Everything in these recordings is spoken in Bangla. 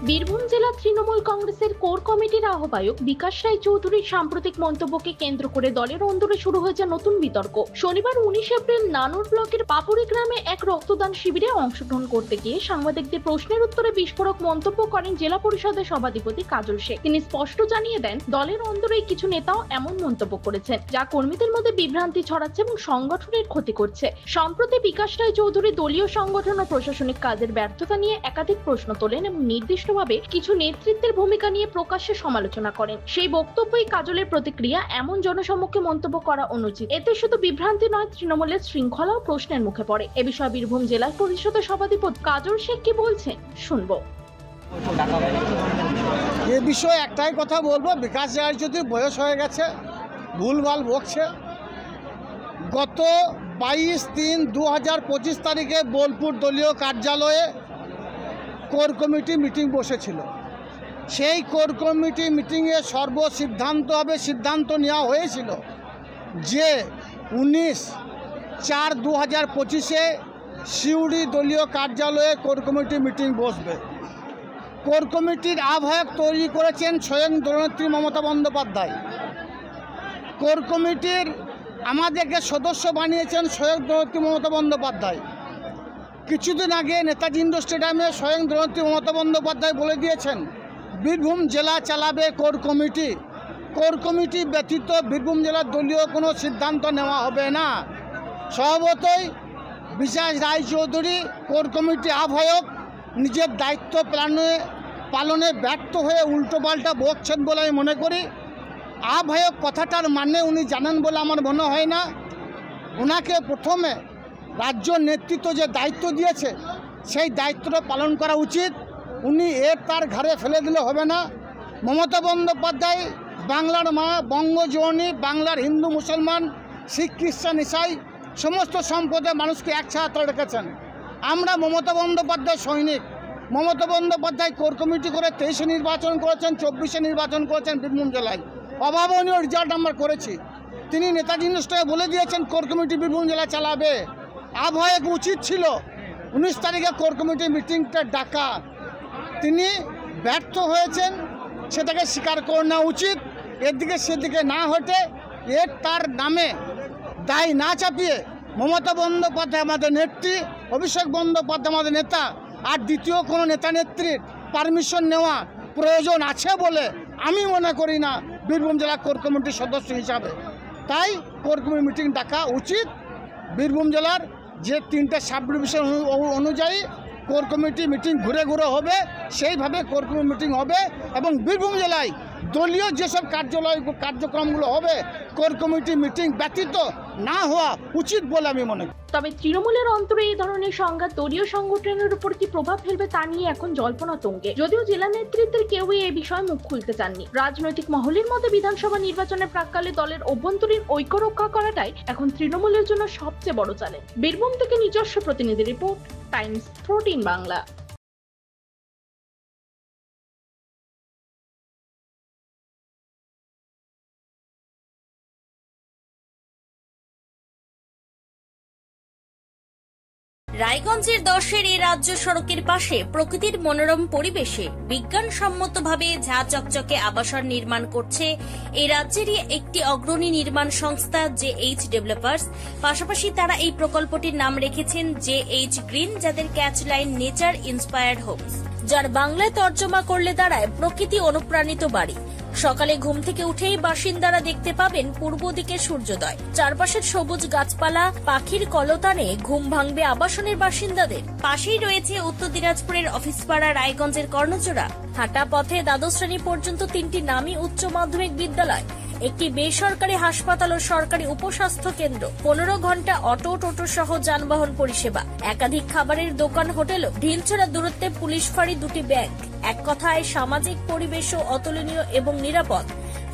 বীরভূম জেলা তৃণমূল কংগ্রেসের কোর কমিটির আহ্বায়ক বিকাশ রায় চৌধুরীর সাম্প্রতিক মন্তব্যকে কেন্দ্র করে দলের অন্দরে শুরু হয়েছে নতুন বিতর্ক। শনিবার 19 এপ্রিল নানুর ব্লকের পাপুরি গ্রামে এক রক্তদান শিবিরে অংশগ্রহণ করতে গিয়ে সাংবাদিকদের প্রশ্নের উত্তরে বিস্ফোরক মন্তব্য করেন জেলা পরিষদের সভাধিপতি কাজল শেখ। তিনি স্পষ্ট জানিয়ে দেন, দলের অন্দরে কিছু নেতাও এমন মন্তব্য করেছেন যা কর্মীদের মধ্যে বিভ্রান্তি ছড়াচ্ছে এবং সংগঠনের ক্ষতি করছে। সম্প্রতি বিকাশ রায় চৌধুরী দলীয় সংগঠন ও প্রশাসনিক কাজের ব্যর্থতা নিয়ে একাধিক প্রশ্ন তোলেন এবং নির্দিষ্ট কিছু নেতৃত্বের ভূমিকা নিয়ে প্রকাশ্যে সমালোচনা করেন। সেই বক্তব্যই কাজলের প্রতিক্রিয়া, এমন জনসম্মুখে মন্তব্য করা অনুচিত। এতে শুধু বিভ্রান্তি নয়, তৃণমূলের শৃঙ্খলা ও প্রশ্নের মুখে পড়ে। এ বিষয়ে বীরভূম জেলা পরিষদের সভাধিপতি কাজল শেখ কি বলছেন শুনবো। এ বিষয়ে একটাই কথা বলবো, বিকাশ রায় যদি বয়স হয়ে গেছে, ভুলভাল বকছে। গত 22/3/2025 তারিখে বোলপুর দলীয় কার্যালয়ে কোর কমিটি মিটিং বসেছিল। সেই কোর কমিটি মিটিংয়ে সিদ্ধান্ত নেওয়া হয়েছিল যে 19/4/2025 সিউড়ি দলীয় কার্যালয়ে কোর কমিটি মিটিং বসবে। কোর কমিটির আহ্বায়ক তৈরি করেছেন স্বয়ং দলনেত্রী মমতা বন্দ্যোপাধ্যায়। কোর কমিটির আমাদেরকে সদস্য বানিয়েছেন স্বয়ং দলনেত্রী মমতা বন্দ্যোপাধ্যায়। কিছুদিন আগে নেতাজি ইন্ডোর স্টেডিয়ামে স্বয়ং দলনেত্রী মমতা বন্দ্যোপাধ্যায় বলে দিয়েছেন বীরভূম জেলা চালাবে কোর কমিটি। কোর কমিটি ব্যতীত বীরভূম জেলার দলীয় কোনো সিদ্ধান্ত নেওয়া হবে না। স্বভাবতই বিকাশ রায় চৌধুরী কোর কমিটি আহ্বায়ক নিজের দায়িত্ব পালনে ব্যর্থ হয়ে উল্টোপাল্টা বকছেন বলে আমি মনে করি। আহ্বায়ক কথাটার মানে উনি জানেন বলে আমার মনে হয় না। ওনাকে প্রথমে রাজ্য নেতৃত্ব যে দায়িত্ব দিয়েছে সেই দায়িত্বটা পালন করা উচিত। উনি তার ঘাড়ে ফেলে দিলে হবে না। মমতা বন্দ্যোপাধ্যায় বাংলার মা, বঙ্গজননী, বাংলার হিন্দু মুসলমান, শিখ খ্রিস্টান ইসাই সমস্ত সম্প্রদায়ের মানুষকে একসাথে রেখেছেন। আমরা মমতা বন্দ্যোপাধ্যায় সৈনিক। মমতা বন্দ্যোপাধ্যায় কোর কমিটি করে 23-এ নির্বাচন করেছেন, 24-এ নির্বাচন করেছেন বীরভূম জেলায়। অভাবনীয় রেজাল্ট আমরা করেছি। তিনি নেতাজি ইন্ডোরে বলে দিয়েছেন কোর কমিটি বীরভূম জেলা চালাবে। আহ্বায়ক উচিত ছিল 19 তারিখে কোর কমিটি মিটিংটা ডাকা। তিনি ব্যর্থ হয়েছেন, সেটাকে স্বীকার করে নেওয়া উচিত। এদিকে সেদিকে না হটে তার নামে দায় না চাপিয়ে মমতা বন্দ্যোপাধ্যায় আমাদের নেত্রী, অভিষেক বন্দ্যোপাধ্যায় আমাদের নেতা, আর দ্বিতীয় কোনো নেতা নেত্রীর পারমিশন নেওয়া প্রয়োজন আছে বলে আমি মনে করি না বীরভূম জেলা কোর কমিটির সদস্য হিসাবে। তাই কোর কমিটি মিটিং ডাকা উচিত। বীরভূম জেলার যে 3টে সাব ডিভিশন অনুযায়ী কোর কমিটি মিটিং ঘুরে ঘুরে হবে, সেইভাবে কোর কমিটি মিটিং হবে এবং বীরভূম জেলায় দলীয় যেসব কার্যক্রমগুলো হবে কোর কমিটি মিটিং ব্যতীত না হওয়া উচিত বলে আমি মনে করি। তবে তৃণমূলের অন্তরে এই ধরনের সংঘাত দলীয় সংগঠনের উপর কি প্রভাব ফেলবে তা নিয়ে এখন জল্পনা তুঙ্গে। যদিও জেলা নেতৃত্বের কেউই এই বিষয়ে মুখ খুলতে চাননি। রাজনৈতিক মহলের মধ্যে বিধানসভা নির্বাচনের প্রাক্কালে দলের অভ্যন্তরীণ ঐক্য রক্ষা করাটাই এখন তৃণমূলের জন্য সবচেয়ে বড় চ্যালেঞ্জ। বীরভূম থেকে নিজস্ব প্রতিনিধি রিপোর্ট, টাইমস 14 বাংলা। রায়গঞ্জের 10-এর এই রাজ্য সড়কের পাশে প্রকৃতির মনোরম পরিবেশে বিজ্ঞানসম্মতভাবে ঝা চকচকে আবাসন নির্মাণ করছে এই রাজ্যেরই একটি অগ্রণী নির্মাণ সংস্থা JH ডেভেলপার্স। পাশাপাশি তারা এই প্রকল্পটির নাম রেখেছেন JH গ্রিন, যাদের catch line nature inspired homes, যার বাংলায় তর্জমা করলে দাঁড়ায় প্রকৃতি অনুপ্রাণিত বাড়ি। সকালে ঘুম থেকে উঠেই বাসিন্দারা দেখতে পাবেন পূর্ব দিকে সূর্যোদয়। চারপাশের সবুজ গাছপালা, পাখির কলতানে ঘুম ভাঙবে আবাসনের বাসিন্দাদের। পাশেই রয়েছে উত্তর দিনাজপুরের অফিসপাড়া রায়গঞ্জের কর্ণজোড়া। হাঁটা পথে দ্বাদশ শ্রেণী পর্যন্ত 3টি নামী উচ্চ মাধ্যমিক বিদ্যালয়, একটি বেসরকারি হাসপাতাল ও সরকারি উপস্বাস্থ্য কেন্দ্র, 15 ঘন্টা অটো, টোটো সহ যানবাহন পরিষেবা, একাধিক খাবারের দোকান, হোটেল, ঢিলছড়া দূরত্বে পুলিশ ফাঁড়ি, 2টি ব্যাংক। এক কথায় সামাজিক পরিবেশও অতুলনীয় এবং নিরাপদ।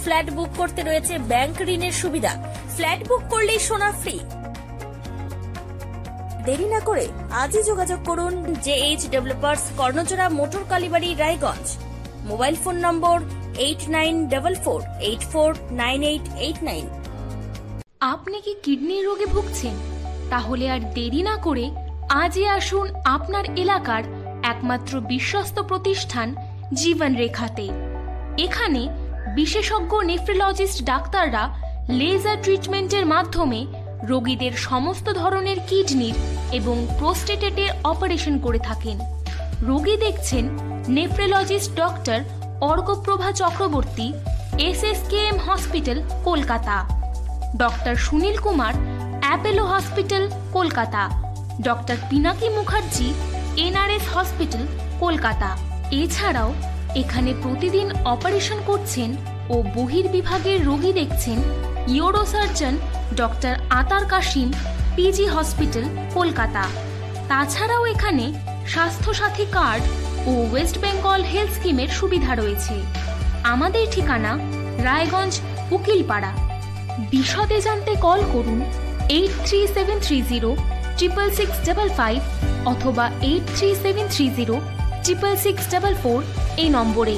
ফ্ল্যাট বুক করতে রয়েছে ব্যাংক ঋণের সুবিধা। ফ্ল্যাট বুক করলেই সোনা ফ্রি। দেরি না করে আজই যোগাযোগ করুন JH developers, Karnajora, motor Kalibari, Raiganj. Mobile phone number 8944849889। আপনি কি কিডনি রোগে ভুগছেন? তাহলে আর দেরি না করে আজই আসুন আপনার এলাকার একমাত্র বিশ্বস্ত প্রতিষ্ঠান জীবন রেখাতে। এখানে বিশেষজ্ঞ নেফ্রোলজিস্ট ডাক্তাররা লেজার ট্রিটমেন্টের মাধ্যমে রোগীদের সমস্ত ধরনের কিডনির এবং প্রোস্টেটেটের অপারেশন করে থাকেন। রোগী দেখছেন nephrologist doctor Arkaprava Chakraborty, SSKM hospital, Kolkata. Doctor Sunil Kumar, Apollo hospital, Kolkata. Doctor Pinaki Mukherjee, NRS hospital, Kolkata. এছাড়াও এখানে প্রতিদিন অপারেশন করছেন ও বহির্বিভাগের রোগী দেখছেন ইউরোসার্জন ডক্টর আতার কাশিম, PG হসপিটাল, কলকাতা। তাছাড়াও এখানে স্বাস্থ্যসাথী কার্ড ও ওয়েস্ট বেঙ্গল হেলথ স্কিমের সুবিধা রয়েছে। আমাদের ঠিকানা রায়গঞ্জ, উকিলপাড়া। বিশদে জানতে কল করুন 8373066655 অথবা 8373066644 এই নম্বরে।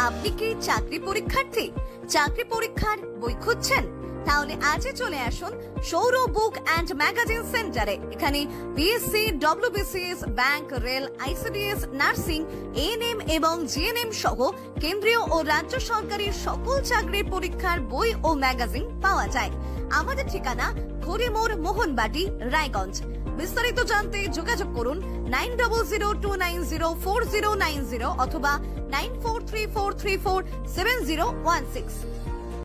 আপনি কি চাকরি পরীক্ষার্থী? চাকরি পরীক্ষার বই খুঁজছেন? তাহলে আজই চলে আসুন সৌরভ বুক অ্যান্ড ম্যাগাজিন সেন্টারে। এখানে PSC, WBCS, bank, rail, ICDS, nursing, ANM এবং GNM সহ কেন্দ্রীয় ও রাজ্য সরকারি সকল চাকরির পরীক্ষার বই ও ম্যাগাজিন পাওয়া যায়। আমাদের ঠিকানা খড়িমোড়, মোহনবাটি, রায়গঞ্জ। বিস্তারিত জানতে যোগাযোগ করুন 9002904090 অথবা 9434347016।